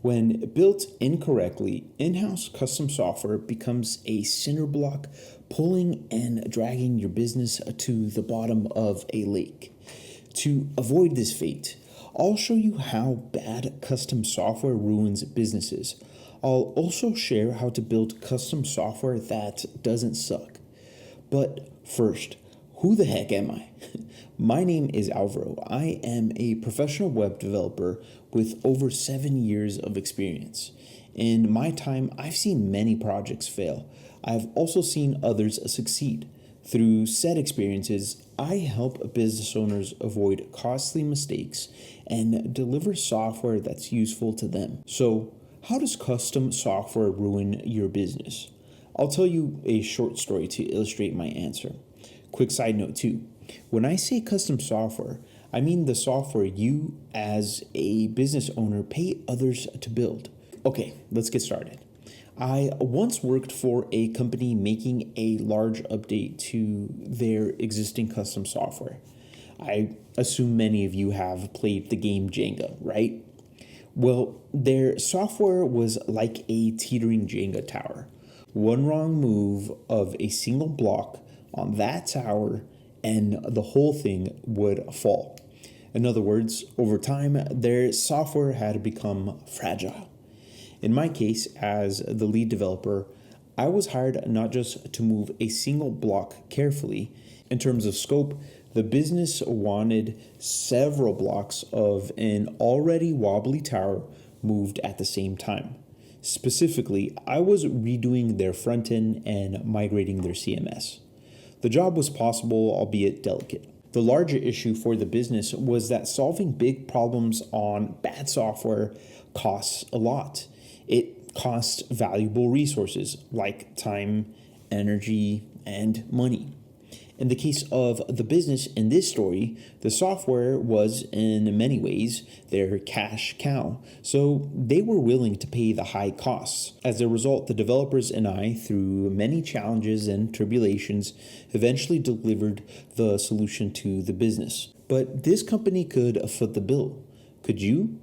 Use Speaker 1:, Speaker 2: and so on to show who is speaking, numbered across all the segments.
Speaker 1: When built incorrectly, in-house custom software becomes a cinder block, pulling and dragging your business to the bottom of a lake. To avoid this fate, I'll show you how bad custom software ruins businesses. I'll also share how to build custom software that doesn't suck. But first, who the heck am I? My name is Alvaro. I am a professional web developer with over 7 years of experience. In my time, I've seen many projects fail. I've also seen others succeed. Through said experiences, I help business owners avoid costly mistakes and deliver software that's useful to them. So, how does custom software ruin your business? I'll tell you a short story to illustrate my answer. Quick side note too. When I say custom software, I mean the software you as a business owner pay others to build. Okay, let's get started. I once worked for a company making a large update to their existing custom software. I assume many of you have played the game Jenga, right? Well, their software was like a teetering Jenga tower. One wrong move of a single block on that tower and the whole thing would fall. In other words, over time, their software had become fragile. In my case, as the lead developer, I was hired not just to move a single block carefully. In terms of scope, the business wanted several blocks of an already wobbly tower moved at the same time. Specifically, I was redoing their front end and migrating their CMS. The job was possible, albeit delicate. The larger issue for the business was that solving big problems on bad software costs a lot. It costs valuable resources like time, energy, and money. In the case of the business in this story, the software was in many ways their cash cow, so they were willing to pay the high costs. As a result, the developers and I, through many challenges and tribulations, eventually delivered the solution to the business. But this company could foot the bill. Could you?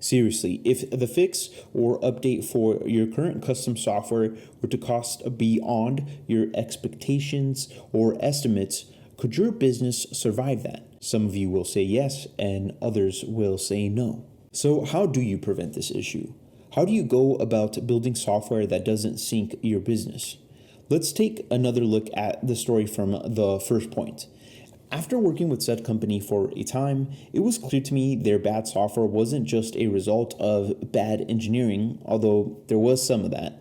Speaker 1: Seriously, if the fix or update for your current custom software were to cost beyond your expectations or estimates, could your business survive that? Some of you will say yes, and others will say no. So how do you prevent this issue? How do you go about building software that doesn't sink your business? Let's take another look at the story from the first point. After working with said company for a time, it was clear to me their bad software wasn't just a result of bad engineering, although there was some of that.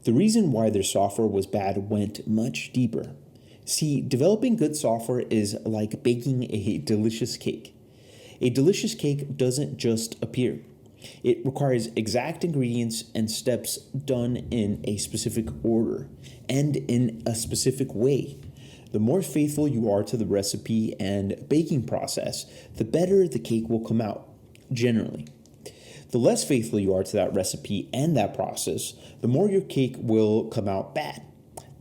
Speaker 1: The reason why their software was bad went much deeper. See, developing good software is like baking a delicious cake. A delicious cake doesn't just appear. It requires exact ingredients and steps done in a specific order and in a specific way. The more faithful you are to the recipe and baking process, the better the cake will come out, generally. The less faithful you are to that recipe and that process, the more your cake will come out bad.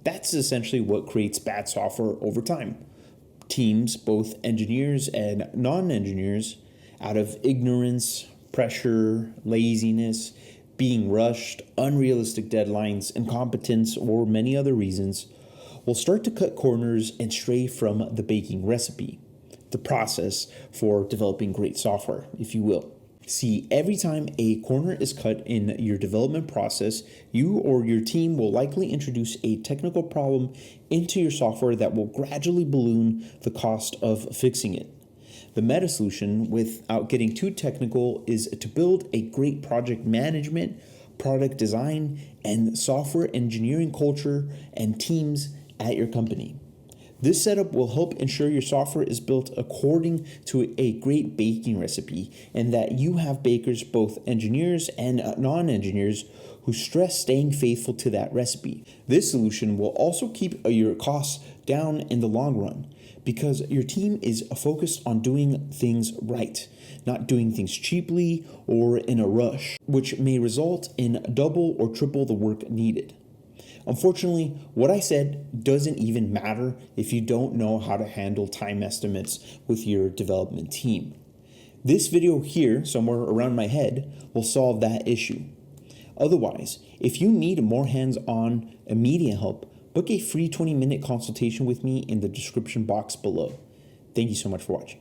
Speaker 1: That's essentially what creates bad software over time. Teams, both engineers and non-engineers, out of ignorance, pressure, laziness, being rushed, unrealistic deadlines, incompetence, or many other reasons, will start to cut corners and stray from the baking recipe, the process for developing great software, if you will. See, every time a corner is cut in your development process, you or your team will likely introduce a technical problem into your software that will gradually balloon the cost of fixing it. The meta solution, without getting too technical, is to build a great project management, product design, and software engineering culture and teams at your company. This setup will help ensure your software is built according to a great baking recipe and that you have bakers, both engineers and non-engineers, who stress staying faithful to that recipe. This solution will also keep your costs down in the long run because your team is focused on doing things right, not doing things cheaply or in a rush, which may result in double or triple the work needed. Unfortunately, what I said doesn't even matter if you don't know how to handle time estimates with your development team. This video here, somewhere around my head, will solve that issue. Otherwise, if you need more hands-on immediate help, book a free 20-minute consultation with me in the description box below. Thank you so much for watching.